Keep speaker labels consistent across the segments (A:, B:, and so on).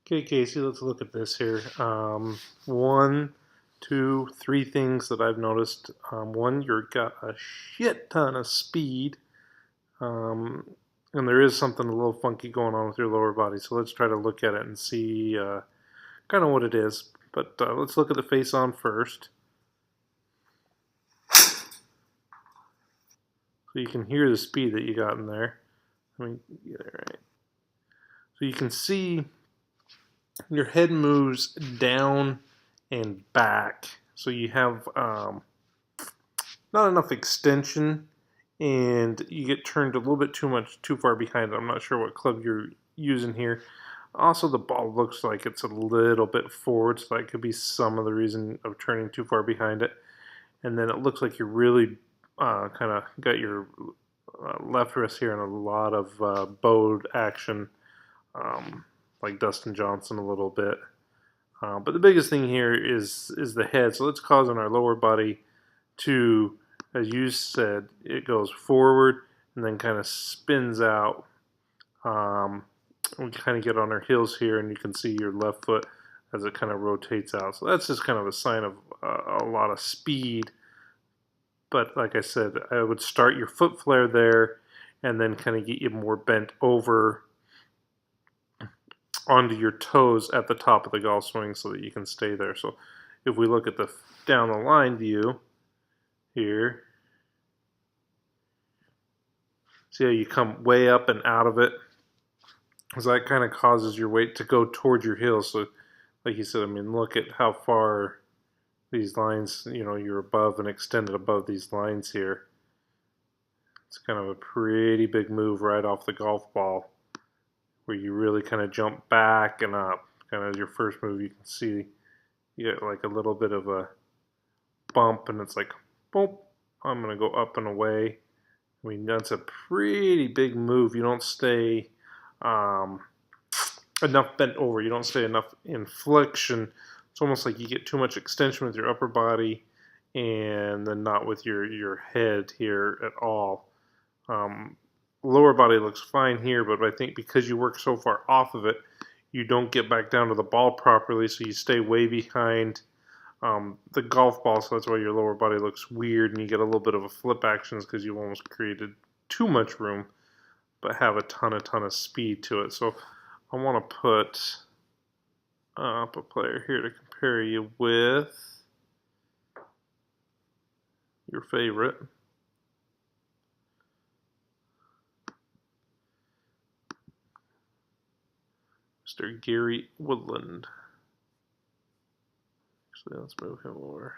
A: Okay, Casey, let's look at this here. One, two, three things that I've noticed. One, you've got a shit ton of speed, um, and there is something a little funky going on with your lower body. So let's try to look at it and see kind of what it is. But let's look at the face on first. So you can hear the speed that you got in there. Let me get it right. So you can see your head moves down and back. So you have not enough extension, and you get turned a little bit too far behind. I'm not sure what club you're using here. Also, the ball looks like it's a little bit forward, so that could be some of the reason of turning too far behind it. And then it looks like you're really kind of got your left wrist here in a lot of bowed action, like Dustin Johnson a little bit. But the biggest thing here is the head. So it's causing our lower body to, as you said, it goes forward and then kind of spins out. We kind of get on our heels here, and you can see your left foot as it kind of rotates out. So that's just kind of a sign of a lot of speed. But like I said, I would start your foot flare there and then kind of get you more bent over onto your toes at the top of the golf swing so that you can stay there. So if we look at the down the line view here, see how you come way up and out of it? So that kind of causes your weight to go towards your heels. So like you said, I mean, look at how far these lines, you're above and extended above these lines here. It's kind of a pretty big move right off the golf ball, where you really kind of jump back and up. Kind of your first move, you can see you get like a little bit of a bump, and it's like, boom, I'm going to go up and away. I mean, that's a pretty big move. You don't stay enough bent over. You don't stay enough in flexion. It's almost like you get too much extension with your upper body and then not with your head here at all. Lower body looks fine here, but I think because you work so far off of it, you don't get back down to the ball properly, so you stay way behind the golf ball, so that's why your lower body looks weird, and you get a little bit of a flip actions because you've almost created too much room, but have a ton of speed to it. So I want to put up a player here to compare you with your favorite. Mr. Gary Woodland. Actually, let's move him over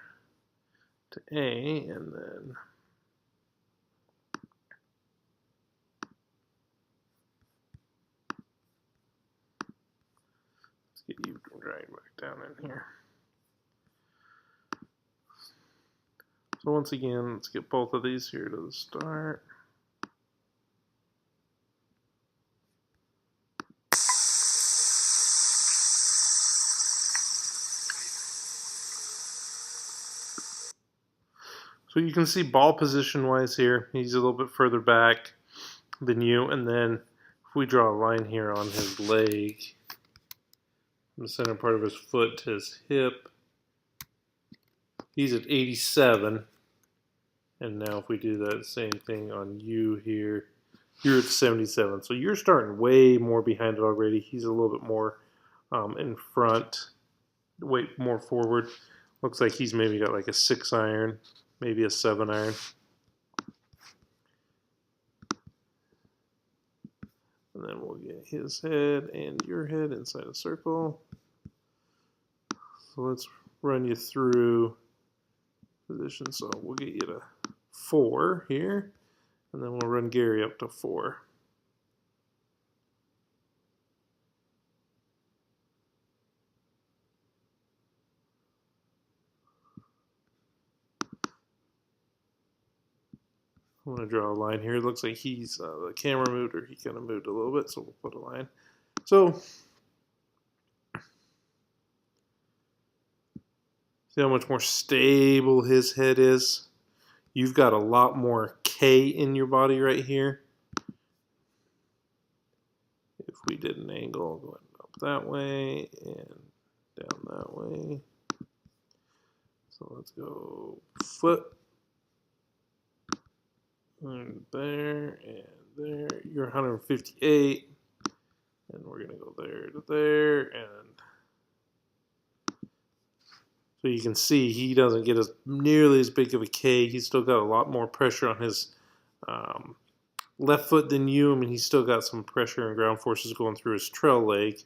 A: to A, and then let's get you dragged back down in here. So once again, let's get both of these here to the start. So you can see ball position wise here, he's a little bit further back than you, and then if we draw a line here on his leg, from the center part of his foot to his hip, he's at 87, and now if we do that same thing on you here, you're at 77. So you're starting way more behind it already. He's a little bit more in front, way more forward. Looks like he's maybe got like a 6 iron, maybe a 7 iron. And then we'll get his head and your head inside a circle. So let's run you through position. So we'll get you to 4 here, and then we'll run Gary up to 4. I'm going to draw a line here. It looks like he's the camera moved, or he kind of moved a little bit, so we'll put a line. So see how much more stable his head is? You've got a lot more K in your body right here. If we did an angle, I'll go ahead and up that way and down that way. So let's go foot and there and there. You're 158, and we're gonna go there to there, and so you can see he doesn't get as nearly as big of a K. He's still got a lot more pressure on his left foot than you. I mean, he's still got some pressure and ground forces going through his trail leg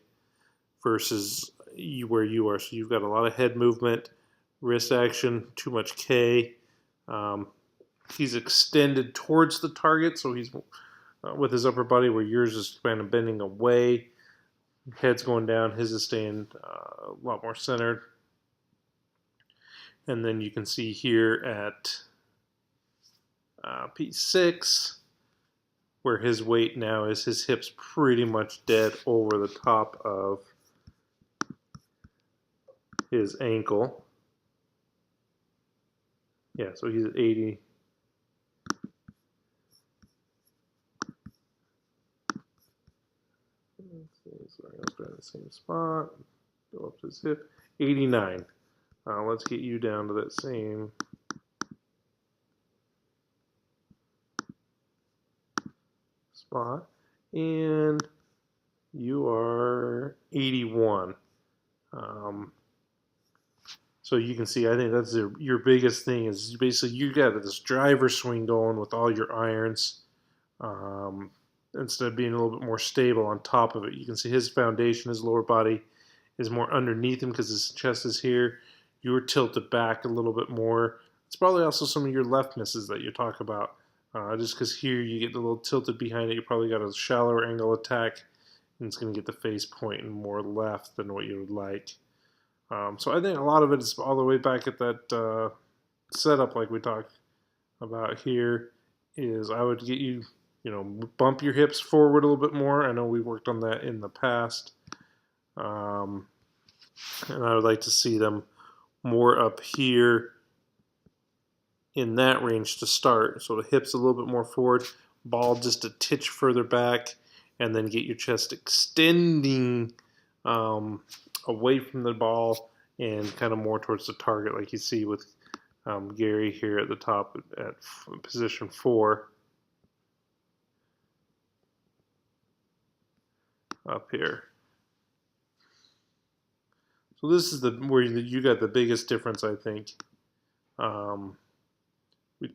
A: versus you where you are. So you've got a lot of head movement, wrist action, too much K. He's extended towards the target, so he's with his upper body where yours is kind of bending away. Head's going down, his is staying a lot more centered. And then you can see here at P6 where his weight now is, his hips pretty much dead over the top of his ankle. Yeah, so he's at 80. Let's see, so I'm going to start in the same spot, go up to his hip, 89. Let's get you down to that same spot, and you are 81. So you can see, I think that's your biggest thing is basically you got this driver swing going with all your irons. Instead of being a little bit more stable on top of it, you can see his foundation, his lower body is more underneath him because his chest is here. You were tilted back a little bit more. It's probably also some of your left misses that you talk about. Just because here you get a little tilted behind it, you probably got a shallower angle attack, and it's going to get the face pointing more left than what you would like. So I think a lot of it is all the way back at that setup like we talked about here is I would get you, bump your hips forward a little bit more. I know we worked on that in the past. And I would like to see them more up here in that range to start. So the hips a little bit more forward, ball just a titch further back, and then get your chest extending away from the ball and kind of more towards the target like you see with Gary here at the top at position 4 up here. So this is where you got the biggest difference, I think,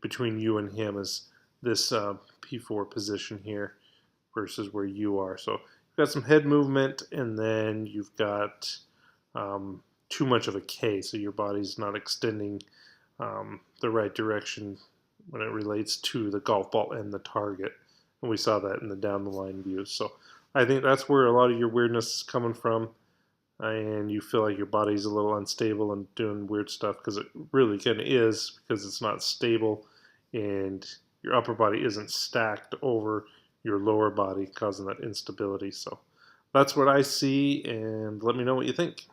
A: between you and him is this P4 position here versus where you are. So you've got some head movement, and then you've got too much of a K, so your body's not extending the right direction when it relates to the golf ball and the target. And we saw that in the down the line view. So I think that's where a lot of your weirdness is coming from. And you feel like your body's a little unstable and doing weird stuff because it really kind of is, because it's not stable and your upper body isn't stacked over your lower body, causing that instability. So that's what I see, and let me know what you think.